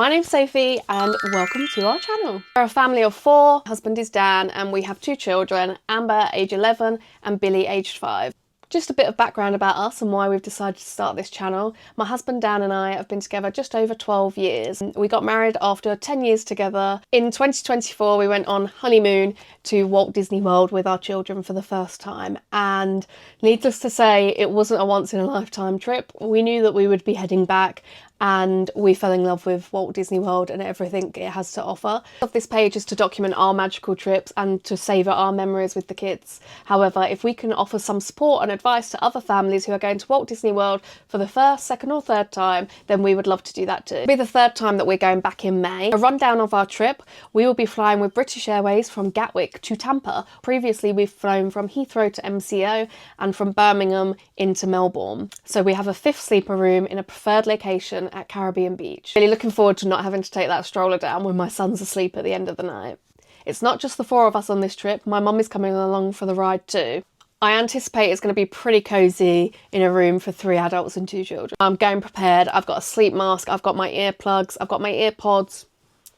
My name's Sophie and welcome to our channel. We're a family of 4, husband is Dan, and we have 2 children, Amber age 11 and Billy aged 5. Just a bit of background about us and why we've decided to start this channel. My husband Dan and I have been together just over 12 years. We got married after 10 years together. In 2024 we went on honeymoon to Walt Disney World with our children for the first time, and needless to say it wasn't a once in a lifetime trip. We knew that we would be heading back, and we fell in love with Walt Disney World and everything it has to offer. This page is to document our magical trips and to savour our memories with the kids. However, if we can offer some support and advice to other families who are going to Walt Disney World for the first, second or third time, then we would love to do that too. It'll be the 3rd time that we're going back in May. A rundown of our trip: we will be flying with British Airways from Gatwick to Tampa. Previously we've flown from Heathrow to MCO and from Birmingham into Melbourne. So we have a 5th sleeper room in a preferred location at Caribbean Beach. Really looking forward to not having to take that stroller down when my son's asleep at the end of the night. It's not just the 4 of us on this trip, my mum is coming along for the ride too. I anticipate it's going to be pretty cosy in a room for 3 adults and 2 children. I'm going prepared. I've got a sleep mask, I've got my earplugs, I've got my earpods.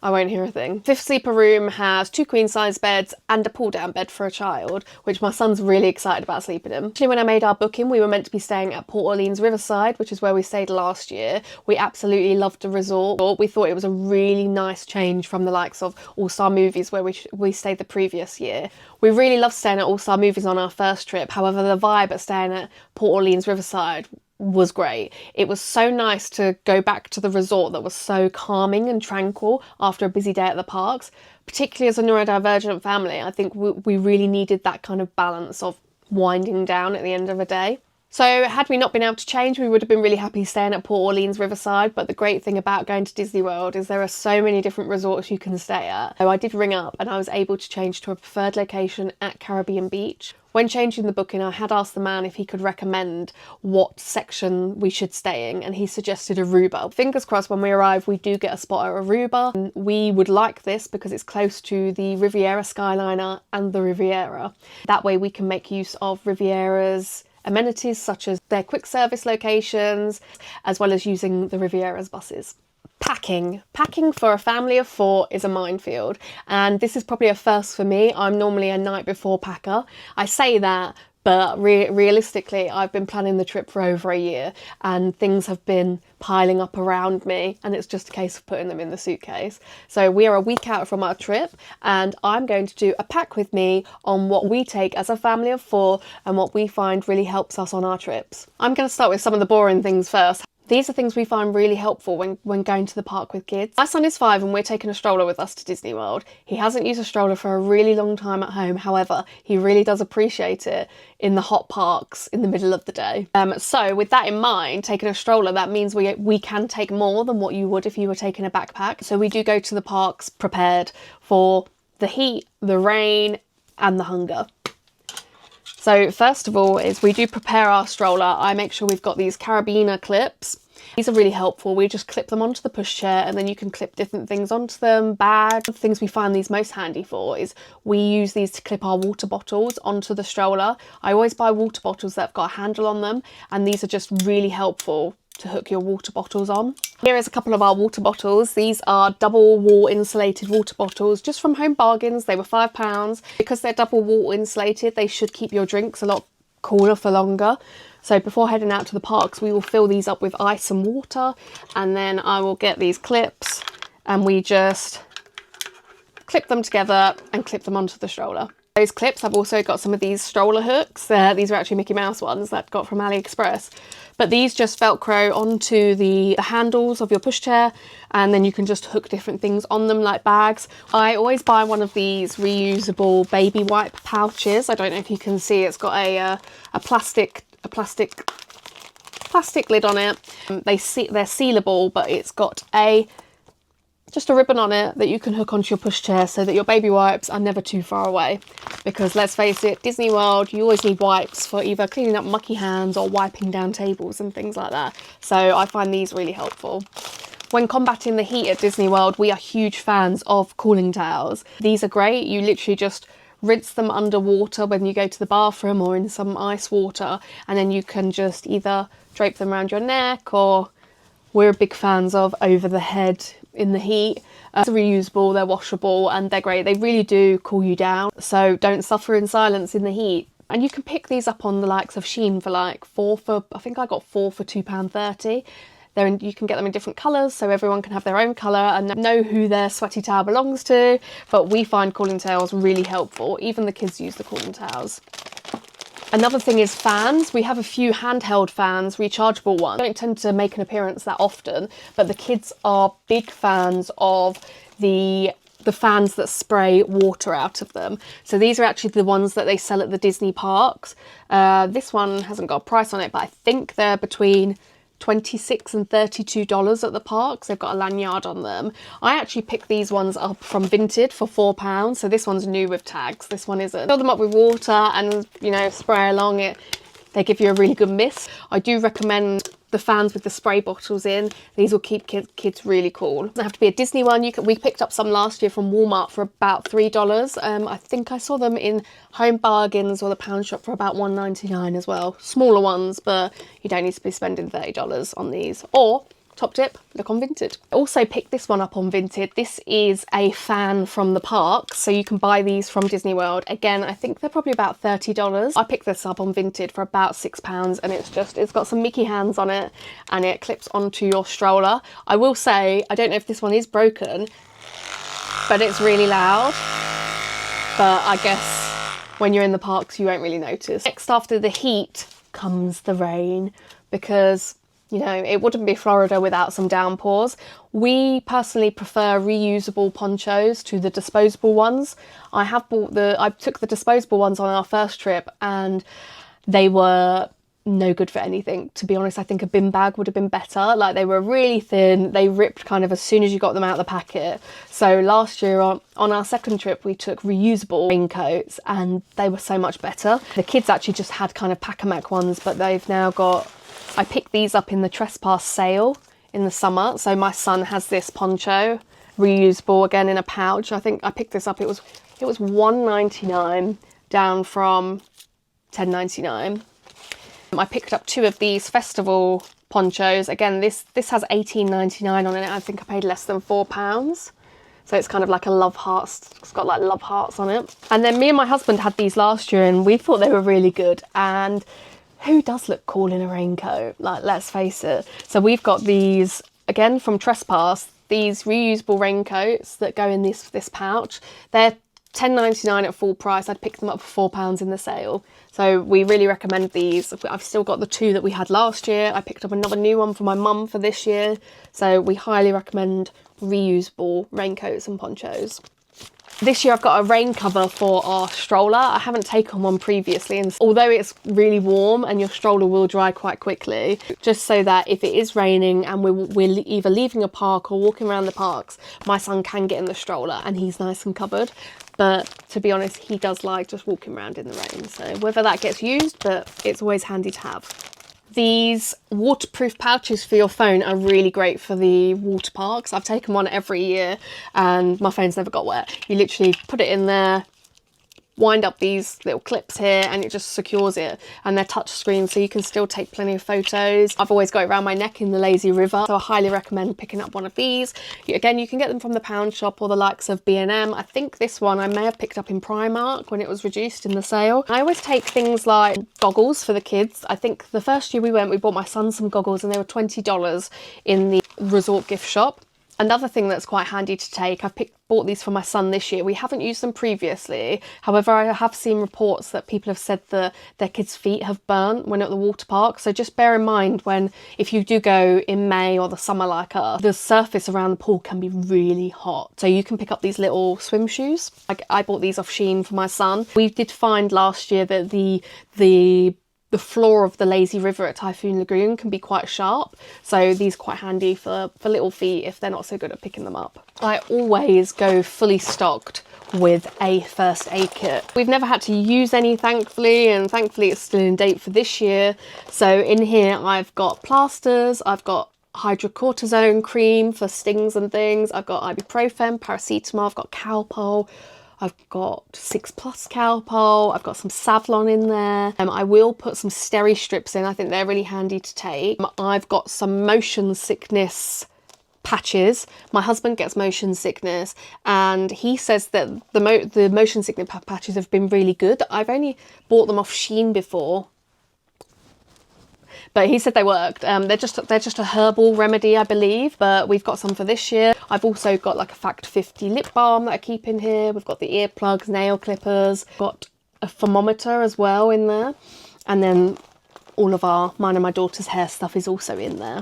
I won't hear a thing. 5th sleeper room has 2 queen size beds and a pull down bed for a child, which my son's really excited about sleeping in. Actually, when I made our booking, we were meant to be staying at Port Orleans Riverside, which is where we stayed last year. We absolutely loved the resort. We thought it was a really nice change from the likes of All Star Movies where we stayed the previous year. We really loved staying at All Star Movies on our first trip. However, the vibe at staying at Port Orleans Riverside was great. It was so nice to go back to the resort that was so calming and tranquil after a busy day at the parks. Particularly as a neurodivergent family, I think we really needed that kind of balance of winding down at the end of a day. So had we not been able to change, we would have been really happy staying at Port Orleans Riverside, but the great thing about going to Disney World is there are so many different resorts you can stay at. So I did ring up and I was able to change to a preferred location at Caribbean Beach. When changing the booking, I had asked the man if he could recommend what section we should stay in, and he suggested Aruba. Fingers crossed when we arrive we do get a spot at Aruba. And we would like this because it's close to the Riviera Skyliner and the Riviera. That way we can make use of Riviera's amenities such as their quick service locations, as well as using the Riviera's buses. Packing for a family of 4 is a minefield, and this is probably a first for me. I'm normally a night before packer. I say that, but realistically I've been planning the trip for over a year and things have been piling up around me, and it's just a case of putting them in the suitcase. So we are a week out from our trip and I'm going to do a pack with me on what we take as a family of 4 and what we find really helps us on our trips. I'm going to start with some of the boring things first. These are things we find really helpful when going to the park with kids. My son is 5 and we're taking a stroller with us to Disney World. He hasn't used a stroller for a really long time at home. However, he really does appreciate it in the hot parks in the middle of the day. So with that in mind, taking a stroller, that means we can take more than what you would if you were taking a backpack. So we do go to the parks prepared for the heat, the rain and the hunger. So first of all is we do prepare our stroller. I make sure we've got these carabiner clips. These are really helpful. We just clip them onto the pushchair and then you can clip different things onto them, bags. The things we find these most handy for is we use these to clip our water bottles onto the stroller. I always buy water bottles that have got a handle on them, and these are just really helpful to hook your water bottles on. Here is a couple of our water bottles. These are double wall insulated water bottles just from Home Bargains. They were £5. Because they're double wall insulated, they should keep your drinks a lot cooler for longer. So before heading out to the parks, we will fill these up with ice and water, and then I will get these clips and we just clip them together and clip them onto the stroller. Those clips, I've also got some of these stroller hooks. These are actually Mickey Mouse ones that I got from AliExpress. But these just Velcro onto the handles of your pushchair, and then you can just hook different things on them like bags. I always buy one of these reusable baby wipe pouches. I don't know if you can see, it's got a plastic lid on it. They're sealable, but it's got just a ribbon on it that you can hook onto your pushchair so that your baby wipes are never too far away. Because let's face it, Disney World, you always need wipes for either cleaning up mucky hands or wiping down tables and things like that. So I find these really helpful. When combating the heat at Disney World, we are huge fans of cooling towels. These are great. You literally just rinse them underwater when you go to the bathroom or in some ice water, and then you can just either drape them around your neck, or we're big fans of over the head in the heat. They're reusable, they're washable, and they're great. They really do cool you down, so don't suffer in silence in the heat. And you can pick these up on the likes of Shein for like I think I got 4 for £2.30. You can get them in different colours, so everyone can have their own colour and know who their sweaty towel belongs to. But we find cooling towels really helpful. Even the kids use the cooling towels. Another thing is fans. We have a few handheld fans, rechargeable ones. They don't tend to make an appearance that often, but the kids are big fans of the fans that spray water out of them. So these are actually the ones that they sell at the Disney parks. This one hasn't got a price on it, but I think they're between $26 and $32 at the parks. They've got a lanyard on them. I actually picked these ones up from Vinted for £4. So this one's new with tags. This one isn't. Fill them up with water and, you know, spray along it. They give you a really good mist. I do recommend the fans with the spray bottles in. These will keep kids really cool. They have to be a Disney one. We picked up some last year from Walmart for about $3. I think I saw them in Home Bargains or the Pound Shop for about $1.99 as well. Smaller ones, but you don't need to be spending $30 on these. Or, top tip, look on Vinted. I also picked this one up on Vinted. This is a fan from the park, so you can buy these from Disney World. Again, I think they're probably about $30. I picked this up on Vinted for about £6, and it's got some Mickey hands on it, and it clips onto your stroller. I will say, I don't know if this one is broken, but it's really loud. But I guess when you're in the parks, you won't really notice. Next, after the heat comes the rain, because you know, it wouldn't be Florida without some downpours. We personally prefer reusable ponchos to the disposable ones. I took the disposable ones on our first trip and they were no good for anything. To be honest, I think a bin bag would have been better. Like, they were really thin. They ripped kind of as soon as you got them out of the packet. So last year on our second trip, we took reusable raincoats and they were so much better. The kids actually just had kind of pack-a-mac ones, but they've now got... I picked these up in the Trespass sale in the summer. So my son has this poncho, reusable, again in a pouch. I think I picked this up, it was $1.99 down from $10.99. I picked up 2 of these festival ponchos. Again, this has $18.99 on it. I think I paid less than £4. So it's kind of like a love hearts. It's got like love hearts on it. And then me and my husband had these last year and we thought they were really good. And who does look cool in a raincoat? Like, let's face it. So we've got these, again, from Trespass, these reusable raincoats that go in this pouch. They're $10.99 at full price. I'd picked them up for £4 in the sale. So we really recommend these. I've still got the 2 that we had last year. I picked up another new one for my mum for this year. So we highly recommend reusable raincoats and ponchos. This year I've got a rain cover for our stroller. I haven't taken one previously, and although it's really warm and your stroller will dry quite quickly, just so that if it is raining and we're either leaving a park or walking around the parks, my son can get in the stroller and he's nice and covered. But to be honest, he does like just walking around in the rain. So whether that gets used, but it's always handy to have. These waterproof pouches for your phone are really great for the water parks. I've taken one every year and my phone's never got wet. You literally put it in there, wind up these little clips here, and it just secures it. And they're touch screen, so you can still take plenty of photos. I've always got it around my neck in the lazy river, so I highly recommend picking up one of these. Again, you can get them from the Pound Shop or the likes of B&M. I think this one I may have picked up in Primark when it was reduced in the sale. I always take things like goggles for the kids. I think the first year we went, we bought my son some goggles and they were $20 in the resort gift shop. Another thing that's quite handy to take, I've bought these for my son this year. We haven't used them previously. However, I have seen reports that people have said that their kids' feet have burnt when at the water park. So just bear in mind if you do go in May or the summer like us, the surface around the pool can be really hot. So you can pick up these little swim shoes. I bought these off Shein for my son. We did find last year that the floor of the lazy river at Typhoon Lagoon can be quite sharp, so these are quite handy for little feet if they're not so good at picking them up. I always go fully stocked with a first aid kit. We've never had to use any, thankfully, and thankfully it's still in date for this year. So in here I've got plasters, I've got hydrocortisone cream for stings and things, I've got ibuprofen, paracetamol, I've got Calpol, I've got 6+ Calpol, I've got some Savlon in there. I will put some Steri strips in, I think they're really handy to take. I've got some motion sickness patches. My husband gets motion sickness, and he says that the motion sickness patches have been really good. I've only bought them off Shein before, but he said they worked. They're just a herbal remedy, I believe, but we've got some for this year. I've also got like a Fact 50 lip balm that I keep in here. We've got the earplugs, nail clippers, got a thermometer as well in there, and then all of mine and my daughter's hair stuff is also in there.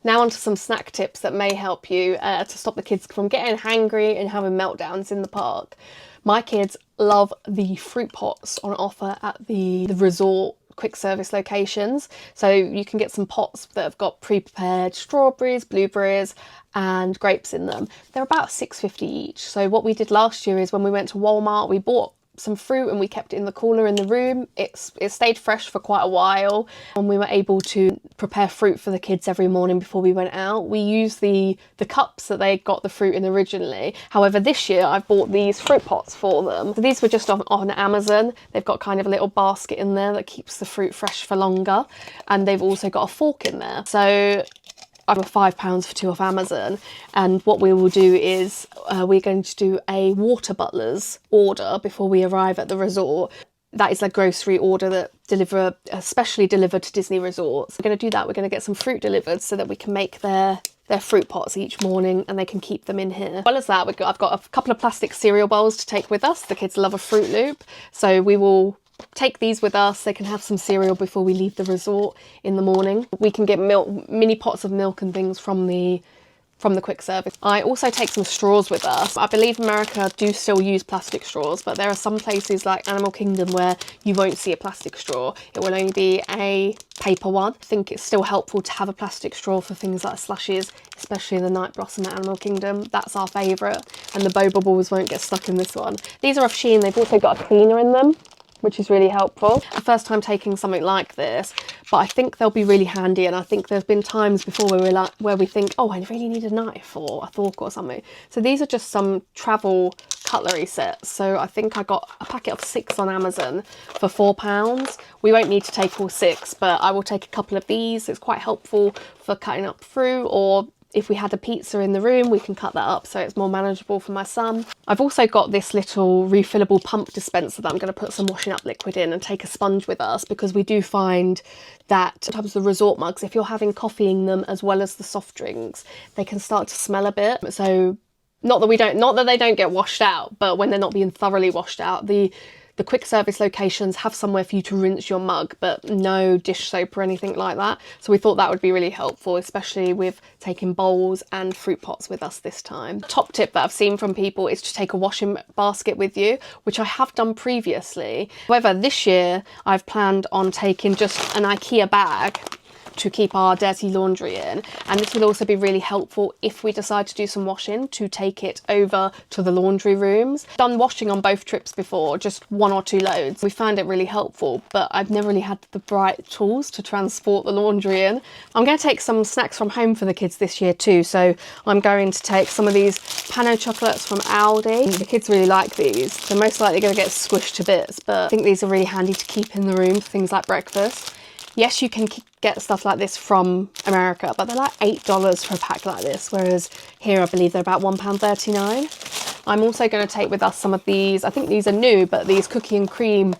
Now onto some snack tips that may help you to stop the kids from getting hangry and having meltdowns in the park. My kids love the fruit pots on offer at the resort quick service locations. So you can get some pots that have got pre-prepared strawberries, blueberries and grapes in them. They're about $6.50 each. So what we did last year is when we went to Walmart, we bought some fruit and we kept it in the cooler in the room. It stayed fresh for quite a while, and we were able to prepare fruit for the kids every morning before we went out. We used the cups that they got the fruit in originally. However, this year I've bought these fruit pots for them. So these were just on Amazon. They've got kind of a little basket in there that keeps the fruit fresh for longer, and they've also got a fork in there. So I got £5 for 2 off Amazon, and what we will do is we're going to do a water butler's order before we arrive at the resort. That is a grocery order that specially delivered to Disney resorts. We're going to do that. We're going to get some fruit delivered so that we can make their fruit pots each morning and they can keep them in here. As well as that, I've got a couple of plastic cereal bowls to take with us. The kids love a Fruit Loop, so we will take these with us. They can have some cereal before we leave the resort in the morning. We can get mini pots of milk and things from the quick service. I also take some straws with us. I believe America do still use plastic straws, but there are some places like Animal Kingdom where you won't see a plastic straw. It will only be a paper one. I think it's still helpful to have a plastic straw for things like slushies, especially the Night Blossom at Animal Kingdom. That's our favourite, and the boba balls won't get stuck in this one. These are off Shein. They've also got a cleaner in them, which is really helpful. The first time taking something like this, but I think they'll be really handy, and I think there's been times before where we think, oh, I really need a knife or a fork or something. So these are just some travel cutlery sets. So I think I got a packet of 6 on Amazon for £4. We won't need to take all 6, but I will take a couple of these. It's quite helpful for cutting up fruit, or if we had a pizza in the room, we can cut that up so it's more manageable for my son. I've also got this little refillable pump dispenser that I'm going to put some washing up liquid in and take a sponge with us, because we do find that sometimes the resort mugs, if you're having coffee in them as well as the soft drinks, they can start to smell a bit. So not that they don't get washed out, but when they're not being thoroughly washed out, the quick service locations have somewhere for you to rinse your mug, but no dish soap or anything like that. So we thought that would be really helpful, especially with taking bowls and fruit pots with us this time. Top tip that I've seen from people is to take a washing basket with you, which I have done previously. However, this year I've planned on taking just an IKEA bag to keep our dirty laundry in, and this will also be really helpful if we decide to do some washing, to take it over to the laundry rooms. Done washing on both trips before, just 1 or 2 loads. We found it really helpful, but I've never really had the right tools to transport the laundry in. I'm going to take some snacks from home for the kids this year too, so I'm going to take some of these Pano chocolates from Aldi. The kids really like these. They're most likely going to get squished to bits, but I think these are really handy to keep in the room for things like breakfast. Yes, you can get stuff like this from America, but they're like $8 for a pack like this, whereas here I believe they're about £1.39. I'm also going to take with us some of these, I think these are new, but these cookie and cream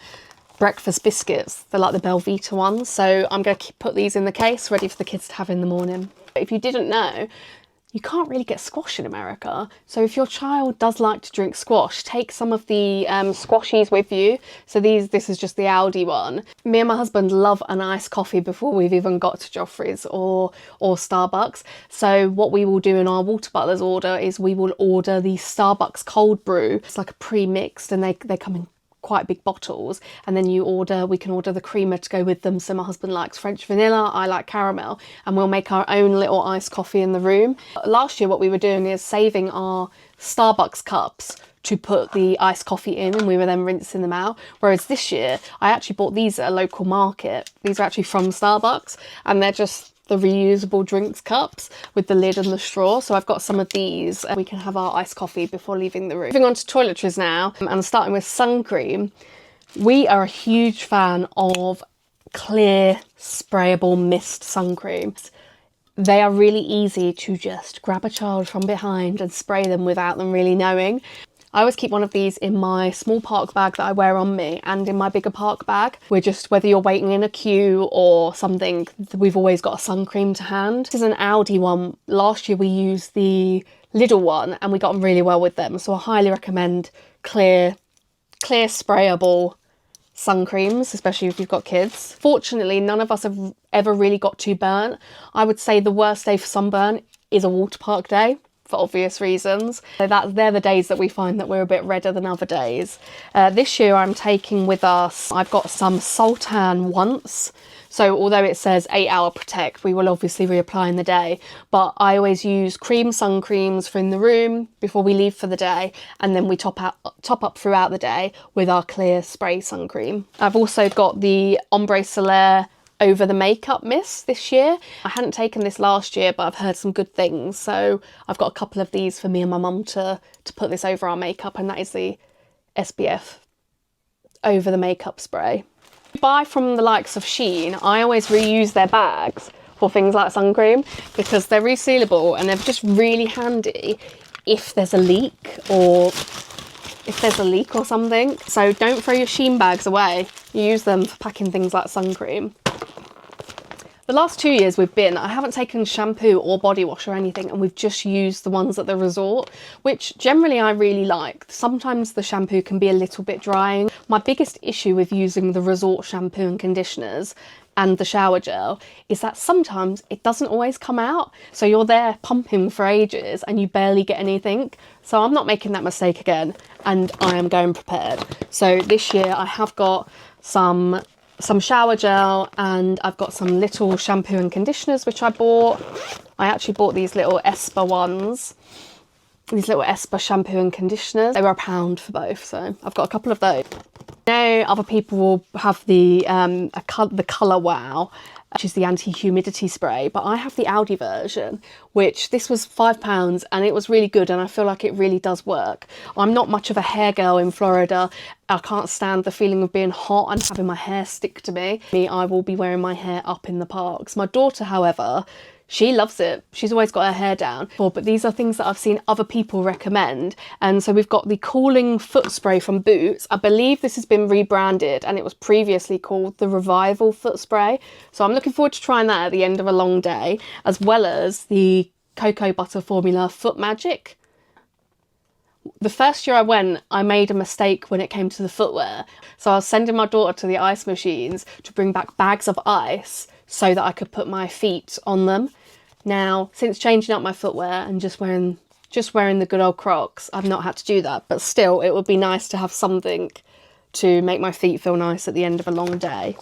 breakfast biscuits. They're like the Belvita ones, so I'm going to put these in the case ready for the kids to have in the morning. If you didn't know, you can't really get squash in America. So if your child does like to drink squash, take some of the squashies with you. So this is just the Aldi one. Me and my husband love an iced coffee before we've even got to Joffrey's or Starbucks. So what we will do in our water butler's order is we will order the Starbucks cold brew. It's like a pre-mixed, and they come in quite big bottles, and then we can order the creamer to go with them. So my husband likes French vanilla, I like caramel, and we'll make our own little iced coffee in the room. Last year what we were doing is saving our Starbucks cups to put the iced coffee in, and we were then rinsing them out. Whereas this year I actually bought these at a local market. These are actually from Starbucks, and they're just the reusable drinks cups with the lid and the straw. So I've got some of these, and we can have our iced coffee before leaving the room. Moving on to toiletries now, and starting with sun cream. We are a huge fan of clear sprayable mist sun creams. they are really easy to just grab a child from behind and spray them without them really knowing. I always keep one of these in my small park bag that I wear on me and in my bigger park bag. We're just, whether you're waiting in a queue or something, we've always got a sun cream to hand. This is an Aldi one. Last year we used the Lidl one and we got on really well with them. So I highly recommend clear sprayable sun creams, especially if you've got kids. Fortunately, none of us have ever really got too burnt. I would say the worst day for sunburn is a water park day, for obvious reasons. So they're the days that we find that we're a bit redder than other days. This year I'm taking with us, I've got some Sultan Once. So although it says 8-hour protect, we will obviously reapply in the day, but I always use sun creams for in the room before we leave for the day, and then we top up throughout the day with our clear spray sun cream. I've also got the Ombre Solaire over the makeup mist this year. I hadn't taken this last year, but I've heard some good things, so I've got a couple of these for me and my mum to put this over our makeup, and that is the SPF over the makeup spray. Buy from the likes of Shein, I always reuse their bags for things like sun cream because they're resealable and they're just really handy if there's a leak or something. So don't throw your Shein bags away. You use them for packing things like sun cream. The last 2 years I haven't taken shampoo or body wash or anything, and we've just used the ones at the resort, which generally I really like. Sometimes the shampoo can be a little bit drying. My biggest issue with using the resort shampoo and conditioners and the shower gel is that sometimes it doesn't always come out. So you're there pumping for ages and you barely get anything. So I'm not making that mistake again, and I am going prepared. So this year I have got some shower gel, and I've got some little shampoo and conditioners which I bought. I actually bought these little Esper ones, these little Esper shampoo and conditioners. They were £1 for both, so I've got a couple of those. I know other people will have the Colour Wow, which is the anti-humidity spray, but I have the Aldi version, which this was £5 and it was really good, and I feel like it really does work. I'm not much of a hair girl in Florida. I can't stand the feeling of being hot and having my hair stick to me. I will be wearing my hair up in the parks. My daughter, however, she loves it. She's always got her hair down. But these are things that I've seen other people recommend. And so we've got the cooling foot spray from Boots. I believe this has been rebranded and it was previously called the Revival foot spray. So I'm looking forward to trying that at the end of a long day, as well as the cocoa butter formula Foot Magic. The first year I went, I made a mistake when it came to the footwear. So I was sending my daughter to the ice machines to bring back bags of ice so that I could put my feet on them. Now, since changing up my footwear and just wearing the good old Crocs, I've not had to do that. But still, it would be nice to have something to make my feet feel nice at the end of a long day.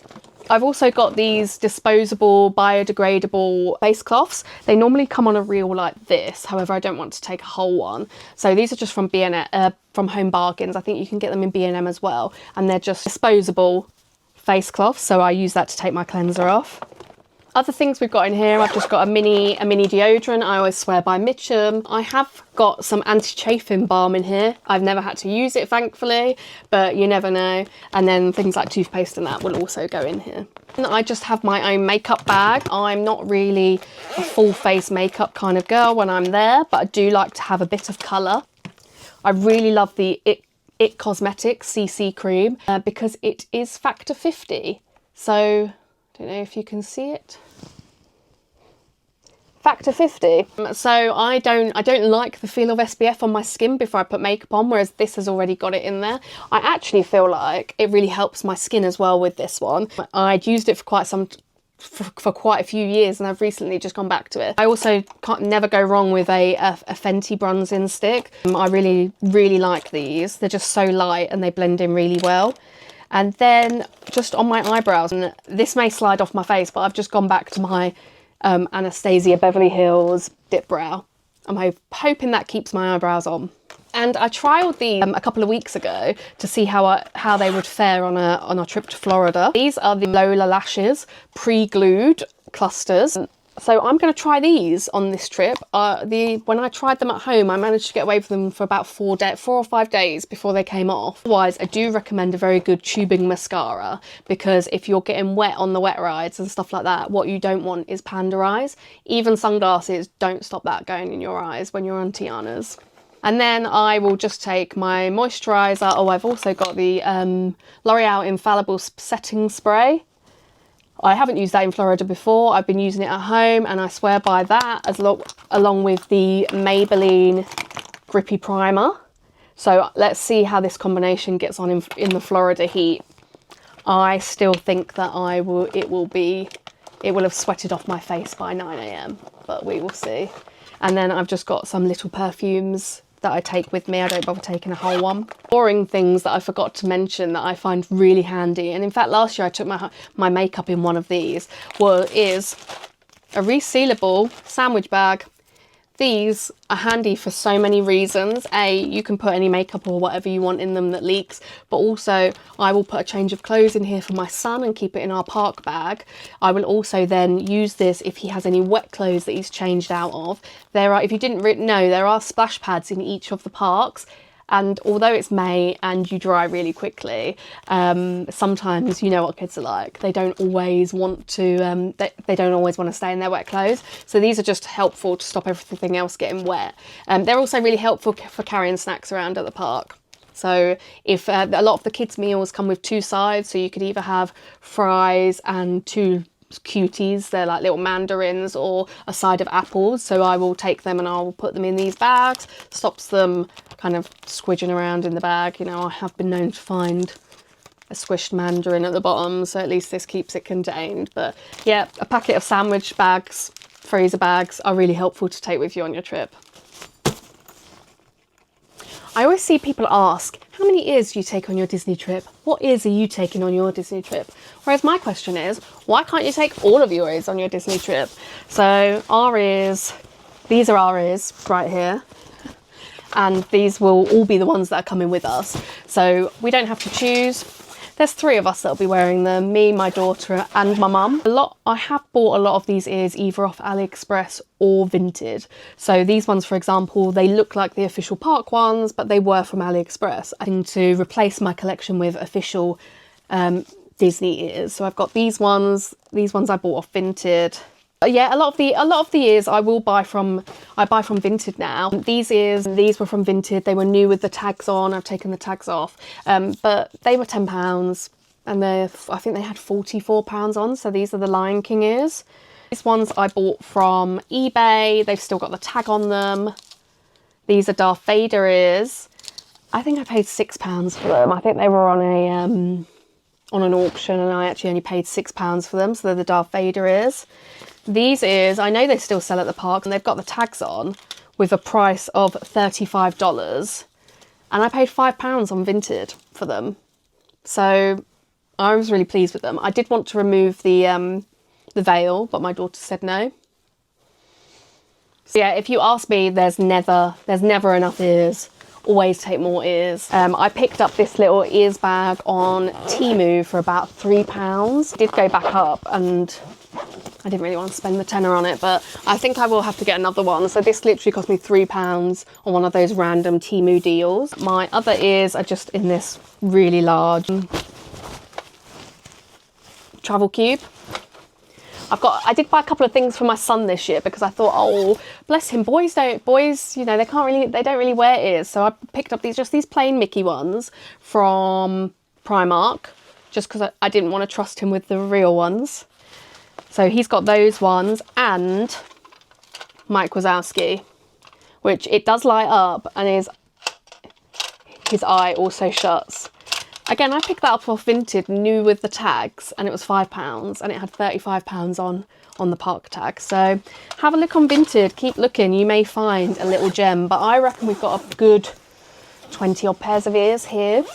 I've also got these disposable, biodegradable face cloths. They normally come on a reel like this. However, I don't want to take a whole one. So these are just from from Home Bargains. I think you can get them in B&M as well. And they're just disposable face cloths. So I use that to take my cleanser off. Other things we've got in here, I've just got a mini deodorant. I always swear by Mitchum. I have got some anti-chafing balm in here. I've never had to use it, thankfully, but you never know. And then things like toothpaste and that will also go in here. And I just have my own makeup bag. I'm not really a full face makeup kind of girl when I'm there, but I do like to have a bit of colour. I really love the It Cosmetics CC cream because it is factor 50. So, don't know if you can see it. Factor 50. So I don't like the feel of SPF on my skin before I put makeup on, whereas this has already got it in there. I actually feel like it really helps my skin as well with this one. I'd used it for quite a few years, and I've recently just gone back to it. I also never go wrong with a Fenty bronzing stick. I really like these. They're just so light and they blend in really well. And then just on my eyebrows, and this may slide off my face, but I've just gone back to my Anastasia Beverly Hills Dip Brow. I'm hoping that keeps my eyebrows on. And I trialled these a couple of weeks ago to see how they would fare on a trip to Florida. These are the Lola Lashes pre-glued clusters. So I'm going to try these on this trip. When I tried them at home, I managed to get away with them for about 4 or 5 days before they came off. Otherwise, I do recommend a very good tubing mascara, because if you're getting wet on the wet rides and stuff like that, what you don't want is panda eyes. Even sunglasses, don't stop that going in your eyes when you're on Tiana's. And then I will just take my moisturiser. Oh, I've also got the L'Oreal Infallible Setting Spray. I haven't used that in Florida before. I've been using it at home, and I swear by that, along with the Maybelline Grippy Primer. So let's see how this combination gets on in the Florida heat. I still think that it will have sweated off my face by 9 AM, but we will see. And then I've just got some little perfumes that I take with me. I don't bother taking a whole one. Boring things that I forgot to mention that I find really handy, and in fact last year I took my makeup in one of these, is a resealable sandwich bag. These are handy for so many reasons. You can put any makeup or whatever you want in them that leaks, but also I will put a change of clothes in here for my son and keep it in our park bag. I will also then use this if he has any wet clothes that he's changed out of. If you didn't know, there are splash pads in each of the parks. And although it's May and you dry really quickly, sometimes you know what kids are like. They don't always want to. They don't always want to stay in their wet clothes. So these are just helpful to stop everything else getting wet. They're also really helpful for carrying snacks around at the park. So if a lot of the kids' meals come with 2 sides, so you could either have fries and 2 cuties, they're like little mandarins, or a side of apples. So I will take them and I'll put them in these bags. Stops them kind of squidging around in the bag. You know, I have been known to find a squished mandarin at the bottom, so at least this keeps it contained. But yeah, a packet of sandwich bags, freezer bags are really helpful to take with you on your trip. I always see people ask, how many ears do you take on your Disney trip? What ears are you taking on your Disney trip? Whereas my question is, why can't you take all of your ears on your Disney trip? So our ears, these are our ears right here. And these will all be the ones that are coming with us. So we don't have to choose. There's 3 of us that'll be wearing them, me, my daughter and my mum. I have bought a lot of these ears either off AliExpress or Vinted. So these ones, for example, they look like the official park ones, but they were from AliExpress. I think to replace my collection with official Disney ears. So I've got these ones I bought off Vinted. Yeah, a lot of the ears I buy from Vinted now. These were from Vinted. They were new with the tags on. I've taken the tags off, but they were £10, and I think they had £44 on. So these are the Lion King ears. These ones I bought from eBay. They've still got the tag on them. These are Darth Vader ears. I think I paid £6 for them. I think they were on an auction, and I actually only paid £6 for them. So they're the Darth Vader ears. These ears, I know they still sell at the park, and they've got the tags on with a price of $35. And I paid £5 on Vinted for them. So I was really pleased with them. I did want to remove the veil, but my daughter said no. So yeah, if you ask me, there's never enough ears. Always take more ears. I picked up this little ears bag on Temu for about £3. It did go back up, and I didn't really want to spend the tenner on it, but I think I will have to get another one. So this literally cost me £3 on one of those random Temu deals. My other ears are just in this really large travel cube. I did buy a couple of things for my son this year because I thought, oh, bless him, boys, you know, they don't really wear ears. So I picked up these plain Mickey ones from Primark, just because I didn't want to trust him with the real ones. So he's got those ones, and Mike Wazowski, which it does light up, and his eye also shuts. Again, I picked that up off Vinted, new with the tags, and it was £5, and it had £35 on the park tag. So have a look on Vinted, keep looking, you may find a little gem, but I reckon we've got a good 20 odd pairs of ears here.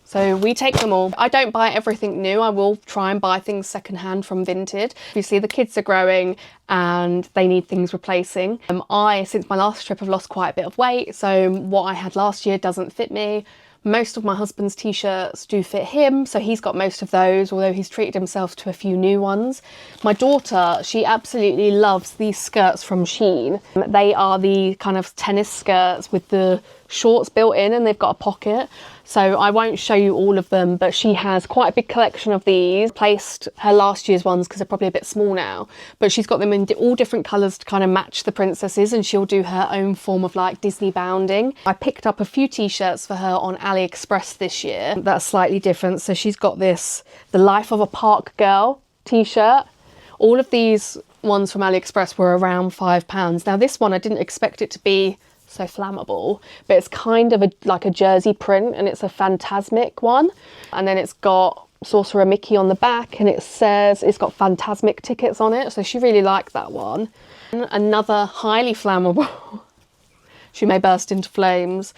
So we take them all. I don't buy everything new. I will try and buy things secondhand from Vinted. Obviously the kids are growing and they need things replacing. Since my last trip, have lost quite a bit of weight. So what I had last year doesn't fit me. Most of my husband's t-shirts do fit him, so he's got most of those, although he's treated himself to a few new ones. My daughter, she absolutely loves these skirts from Shein. They are the kind of tennis skirts with the shorts built in, and they've got a pocket. So I won't show you all of them, but she has quite a big collection of these. Placed her last year's ones because they're probably a bit small now, but she's got them in all different colours to kind of match the princesses, and she'll do her own form of like Disney bounding. I picked up a few t-shirts for her on AliExpress this year that's slightly different. So she's got this The Life of a Park Girl t-shirt. All of these ones from AliExpress were around £5. Now this one, I didn't expect it to be so flammable, but it's kind of like a jersey print, and it's a Phantasmic one, and then it's got Sorcerer Mickey on the back, and it says it's got Phantasmic tickets on it, so she really liked that one. And another highly flammable she may burst into flames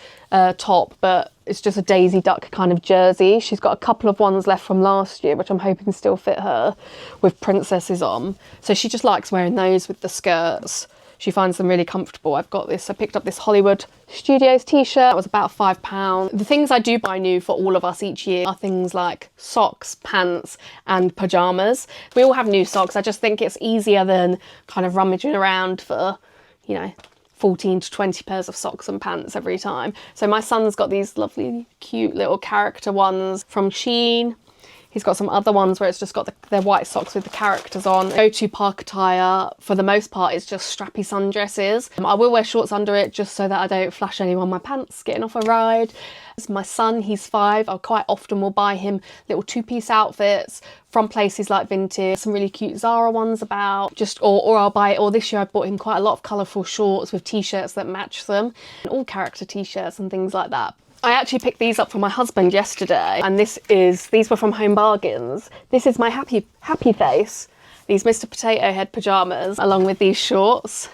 top, but it's just a Daisy Duck kind of jersey. She's got a couple of ones left from last year, which I'm hoping still fit her, with princesses on, so she just likes wearing those with the skirts. She finds them really comfortable. I've got this, I picked up this Hollywood Studios t-shirt. It was about £5. The things I do buy new for all of us each year are things like socks, pants and pyjamas. We all have new socks. I just think it's easier than kind of rummaging around for, you know, 14 to 20 pairs of socks and pants every time. So my son's got these lovely, cute little character ones from Shein. He's got some other ones where it's just got their white socks with the characters on. Go-to park attire, for the most part, is just strappy sundresses. I will wear shorts under it just so that I don't flash anyone my pants getting off a ride. My son, he's 5. I quite often will buy him little two-piece outfits from places like Vintage. Some really cute Zara ones about. Or I'll buy, or this year I bought him quite a lot of colourful shorts with t-shirts that match them. And all character t-shirts and things like that. I actually picked these up for my husband yesterday, and these were from Home Bargains. This is my happy face, these Mr. Potato Head pyjamas, along with these shorts.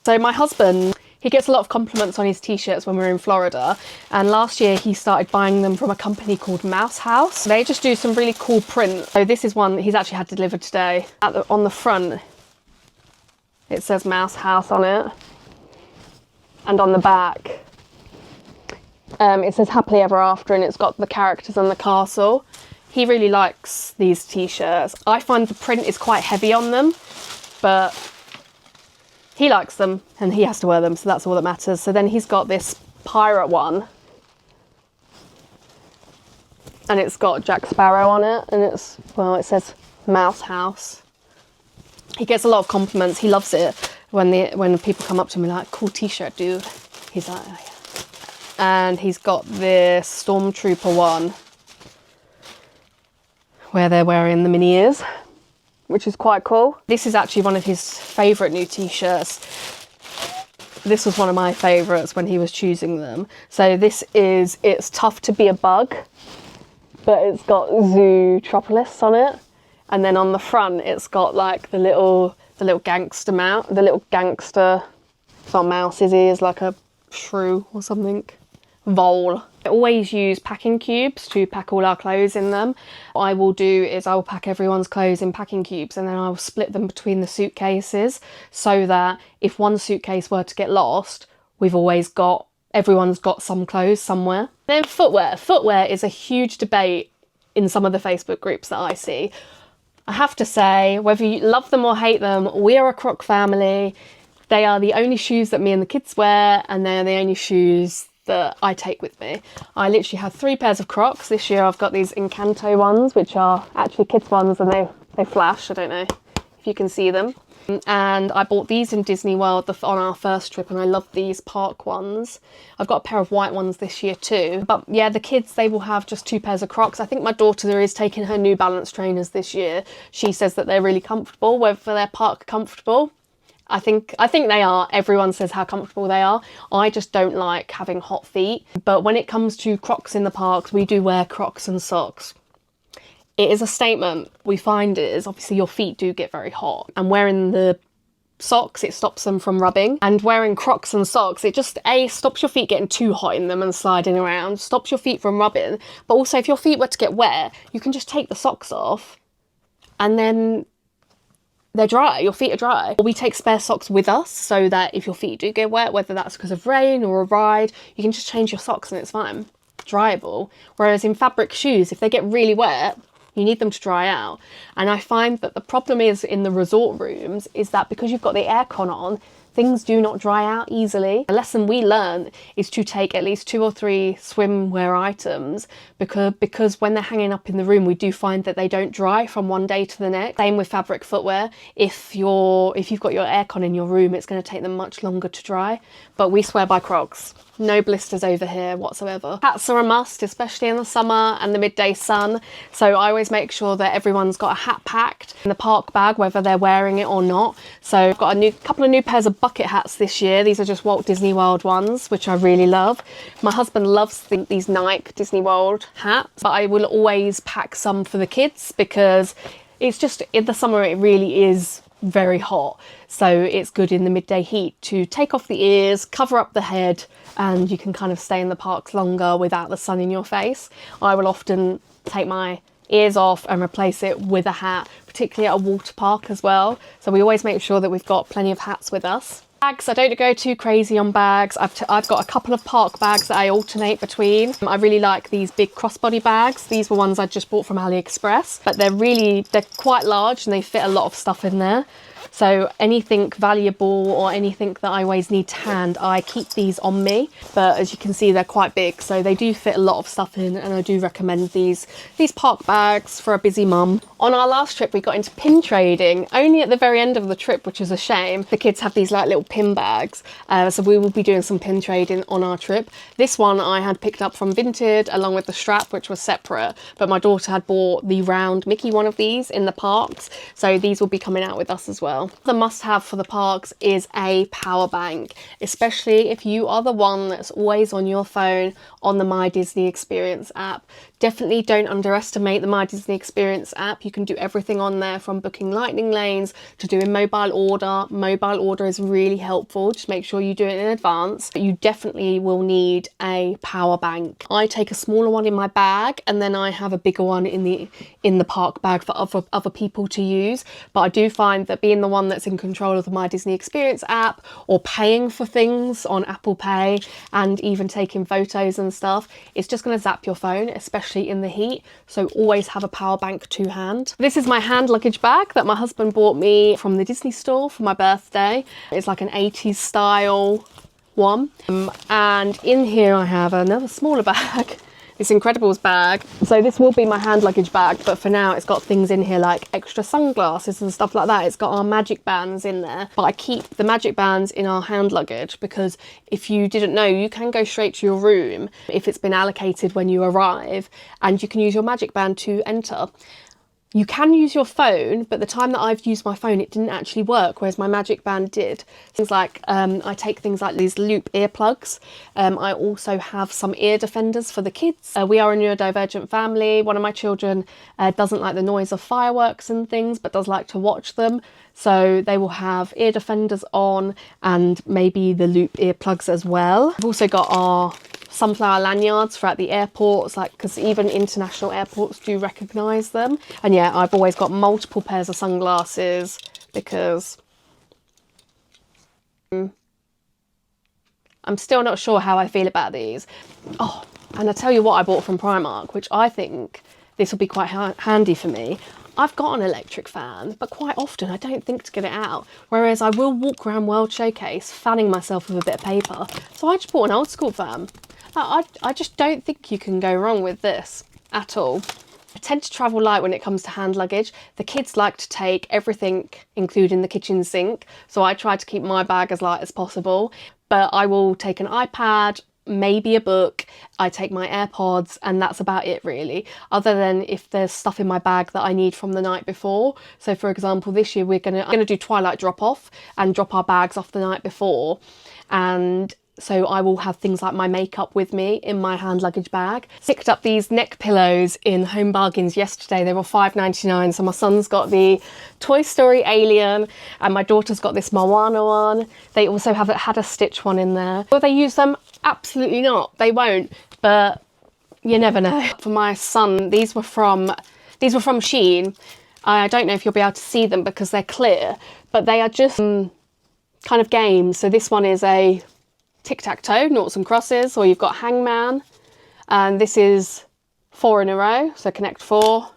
So my husband, he gets a lot of compliments on his t-shirts when we're in Florida, and last year he started buying them from a company called Mouse House. They just do some really cool prints. So this is one that he's actually had delivered today. On the front, it says Mouse House on it, and on the back, it says Happily Ever After, and it's got the characters and the castle. He really likes these t-shirts. I find the print is quite heavy on them, but he likes them and he has to wear them, so that's all that matters. So then he's got this pirate one, and it's got Jack Sparrow on it, and it says Mouse House. He gets a lot of compliments. He loves it when people come up to me like, cool t-shirt, dude. He's like, oh, yeah. And he's got this Stormtrooper one where they're wearing the mini ears, which is quite cool. This is actually one of his favourite new t-shirts. This was one of my favourites when he was choosing them. So this is It's Tough to Be a Bug, but it's got Zootropolis on it. And then on the front, it's got like the little gangster mount, the little gangster, it's not mouse's ears, like a shrew or something. Vole. I always use packing cubes to pack all our clothes in them. What I will do is I will pack everyone's clothes in packing cubes, and then I will split them between the suitcases so that if one suitcase were to get lost, everyone's got some clothes somewhere. Then footwear. Footwear is a huge debate in some of the Facebook groups that I see. I have to say, whether you love them or hate them, we are a Croc family. They are the only shoes that me and the kids wear, and they're the only shoes that I take with me. I literally have 3 pairs of Crocs. This year I've got these Encanto ones, which are actually kids ones, and they flash. I don't know if you can see them. And I bought these in Disney World on our first trip, and I love these park ones. I've got a pair of white ones this year too. But yeah, the kids, they will have just 2 pairs of Crocs. I think my daughter is taking her New Balance trainers this year. She says that they're really comfortable. Whether they're park comfortable, I think they are. Everyone says how comfortable they are. I just don't like having hot feet. But when it comes to Crocs in the parks, we do wear Crocs and socks. It is a statement. We find it is obviously your feet do get very hot, and wearing the socks, it stops them from rubbing. And wearing Crocs and socks, it just stops your feet getting too hot in them and sliding around, stops your feet from rubbing. But also, if your feet were to get wet, you can just take the socks off and then they're dry, your feet are dry. We take spare socks with us so that if your feet do get wet, whether that's because of rain or a ride, you can just change your socks and it's fine. dryable. Whereas in fabric shoes, if they get really wet, you need them to dry out. And I find that the problem is in the resort rooms is that because you've got the aircon on, things do not dry out easily. A lesson we learned is to take at least 2 or 3 swimwear items because when they're hanging up in the room, we do find that they don't dry from one day to the next. Same with fabric footwear. If you've got your aircon in your room, it's going to take them much longer to dry. But we swear by Crocs. No blisters over here whatsoever. Hats are a must, especially in the summer and the midday sun. So I always make sure that everyone's got a hat packed in the park bag, whether they're wearing it or not. So I've got a couple of new pairs of bucket hats this year. These are just Walt Disney World ones, which I really love. My husband loves these Nike Disney World hats, but I will always pack some for the kids because it's just, in the summer it really is very hot. So it's good in the midday heat to take off the ears, cover up the head, and you can kind of stay in the parks longer without the sun in your face. I will often take my ears off and replace it with a hat, particularly at a water park as well. So we always make sure that we've got plenty of hats with us. Bags, I don't go too crazy on bags. I've got a couple of park bags that I alternate between. I really like these big crossbody bags. These were ones I just bought from AliExpress, but they're quite large and they fit a lot of stuff in there. So anything valuable or anything that I always need to hand, I keep these on me. But as you can see, they're quite big, so they do fit a lot of stuff in, and I do recommend these park bags for a busy mum. On our last trip, we got into pin trading, only at the very end of the trip, which is a shame. The kids have these like little pin bags, so we will be doing some pin trading on our trip. This one I had picked up from Vinted along with the strap, which was separate, but my daughter had bought the round Mickey one of these in the parks, so these will be coming out with us as well. The must-have for the parks is a power bank, especially if you are the one that's always on your phone on the My Disney Experience app. Definitely don't underestimate the My Disney Experience app. You can do everything on there, from booking lightning lanes to doing mobile order. Mobile order is really helpful. Just make sure you do it in advance. But you definitely will need a power bank. I take a smaller one in my bag, and then I have a bigger one in the park bag for other people to use. But I do find that being the one that's in control of the My Disney Experience app, or paying for things on Apple Pay, and even taking photos and stuff, it's just going to zap your phone, especially in the heat. So always have a power bank to hand. This is my hand luggage bag that my husband bought me from the Disney store for my birthday. It's like an 80s style one, and in here I have another smaller bag, this Incredibles bag. So this will be my hand luggage bag, but for now it's got things in here like extra sunglasses and stuff like that. It's got our magic bands in there, but I keep the magic bands in our hand luggage because if you didn't know, you can go straight to your room if it's been allocated when you arrive, and you can use your magic band to enter. You can use your phone, but the time that I've used my phone, it didn't actually work, whereas my magic band did. Things like, I take things like these loop earplugs. I also have some ear defenders for the kids. We are a neurodivergent family. One of my children doesn't like the noise of fireworks and things, but does like to watch them. So they will have ear defenders on, and maybe the loop earplugs as well. I've also got our sunflower lanyards for at the airports, like, because even international airports do recognise them. And yeah, I've always got multiple pairs of sunglasses because I'm still not sure how I feel about these. Oh, and I tell you what I bought from Primark, which I think this will be quite handy for me. I've got an electric fan, but quite often I don't think to get it out. Whereas I will walk around World Showcase fanning myself with a bit of paper. So I just bought an old school fan. I just don't think you can go wrong with this at all. I tend to travel light when it comes to hand luggage. The kids like to take everything, including the kitchen sink. So I try to keep my bag as light as possible. But I will take an iPad, maybe a book, I take my AirPods, and that's about it really, other than if there's stuff in my bag that I need from the night before. So for example, this year I'm gonna do Twilight drop off and drop our bags off the night before, and so I will have things like my makeup with me in my hand luggage bag. Picked up these neck pillows in Home Bargains yesterday. They were $5.99. So my son's got the Toy Story Alien and my daughter's got this Moana one. They also had a Stitch one in there. Will they use them? Absolutely not. They won't, but you never know. For my son, these were from Shein. I don't know if you'll be able to see them because they're clear, but they are just kind of games. So this one is a tic-tac-toe, noughts and crosses, or you've got hangman. And this is 4 in a row, so connect 4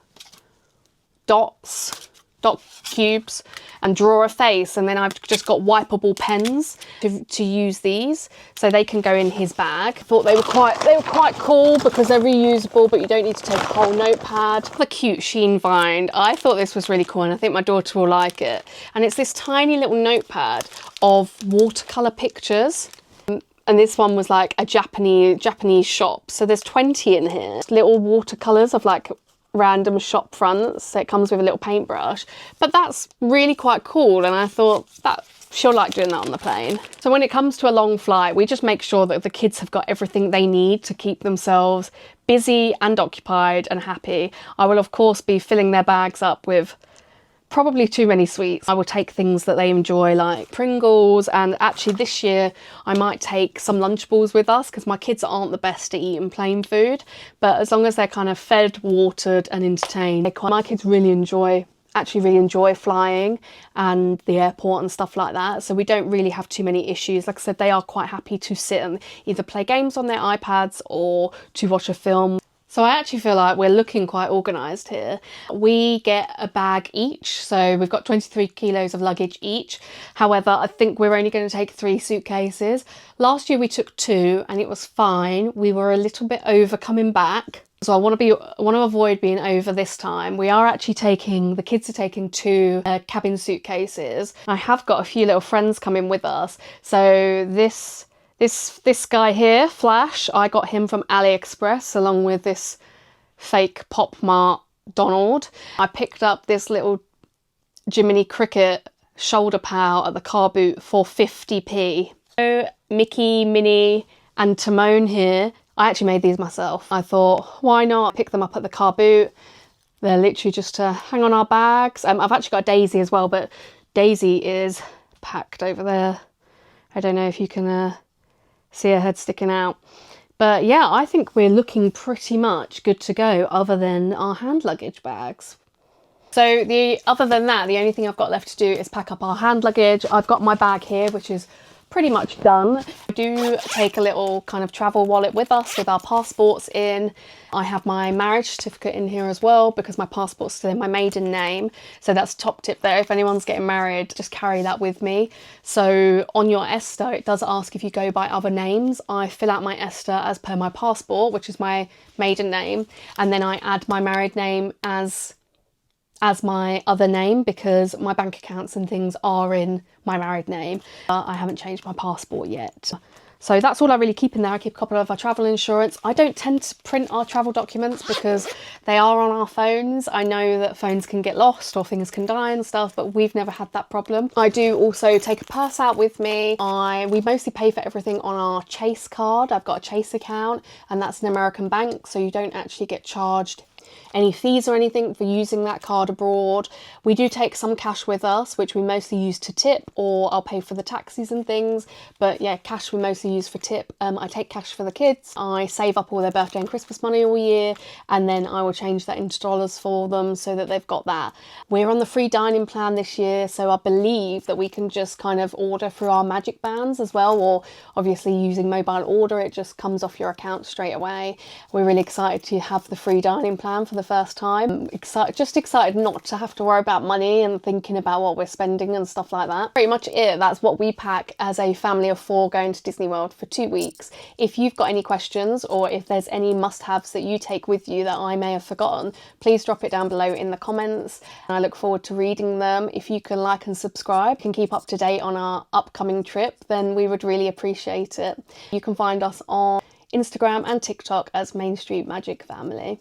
dots, dot cubes, and draw a face. And then I've just got wipeable pens to use these, so they can go in his bag. I thought they were quite cool because they're reusable, but you don't need to take a whole notepad. The cute sheen bind. I thought this was really cool, and I think my daughter will like it. And it's this tiny little notepad of watercolor pictures. And this one was like a Japanese shop. So there's 20 in here. Little watercolors of like random shop fronts. So it comes with a little paintbrush. But that's really quite cool. And I thought that she'll like doing that on the plane. So when it comes to a long flight, we just make sure that the kids have got everything they need to keep themselves busy and occupied and happy. I will of course be filling their bags up with probably too many sweets. I will take things that they enjoy like Pringles, and actually this year I might take some Lunchables with us because my kids aren't the best at eating plain food, but as long as they're kind of fed, watered and entertained. My kids really enjoy flying and the airport and stuff like that, so we don't really have too many issues. Like I said, they are quite happy to sit and either play games on their iPads or to watch a film. So I actually feel like we're looking quite organised here. We get a bag each, so we've got 23 kilos of luggage each. However, I think we're only going to take 3 suitcases. Last year we took 2 and it was fine. We were a little bit over coming back. So I want to avoid being over this time. We are actually the kids are taking 2 cabin suitcases. I have got a few little friends coming with us. So this guy here, Flash, I got him from AliExpress along with this fake Pop Mart Donald. I picked up this little Jiminy Cricket shoulder pad at the car boot for 50p. So Mickey, Minnie and Timon here, I actually made these myself. I thought, why not pick them up at the car boot? They're literally just to hang on our bags. I've actually got Daisy as well, but Daisy is packed over there. I don't know if you can see her head sticking out. But yeah, I think we're looking pretty much good to go other than our hand luggage bags. So other than that, the only thing I've got left to do is pack up our hand luggage. I've got my bag here, which is pretty much done. I do take a little kind of travel wallet with us with our passports in. I have my marriage certificate in here as well because my passport's still in my maiden name. So that's top tip there. If anyone's getting married, just carry that with me. So on your ESTA, it does ask if you go by other names. I fill out my ESTA as per my passport, which is my maiden name. And then I add my married name as my other name because my bank accounts and things are in my married name. I haven't changed my passport yet. So that's all I really keep in there. I keep a couple of our travel insurance. I don't tend to print our travel documents because they are on our phones. I know that phones can get lost or things can die and stuff, but we've never had that problem. I do also take a purse out with me. We mostly pay for everything on our Chase card. I've got a Chase account and that's an American bank, so you don't actually get charged any fees or anything for using that card abroad. We do take some cash with us, which we mostly use to tip, or I'll pay for the taxis and things. But yeah, cash we mostly use for tip. I take cash for the kids. I save up all their birthday and Christmas money all year, and then I will change that into dollars for them so that they've got that. We're on the free dining plan this year, so I believe that we can just kind of order through our Magic Bands as well, or obviously using mobile order, it just comes off your account straight away. We're really excited to have the free dining plan for the first time. Just excited not to have to worry about money and thinking about what we're spending and stuff like that. Pretty much it. That's what we pack as a family of 4 going to Disney World for 2 weeks. If you've got any questions or if there's any must-haves that you take with you that I may have forgotten, please drop it down below in the comments. I look forward to reading them. If you can like and subscribe and keep up to date on our upcoming trip, then we would really appreciate it. You can find us on Instagram and TikTok as Main Street Magic Family.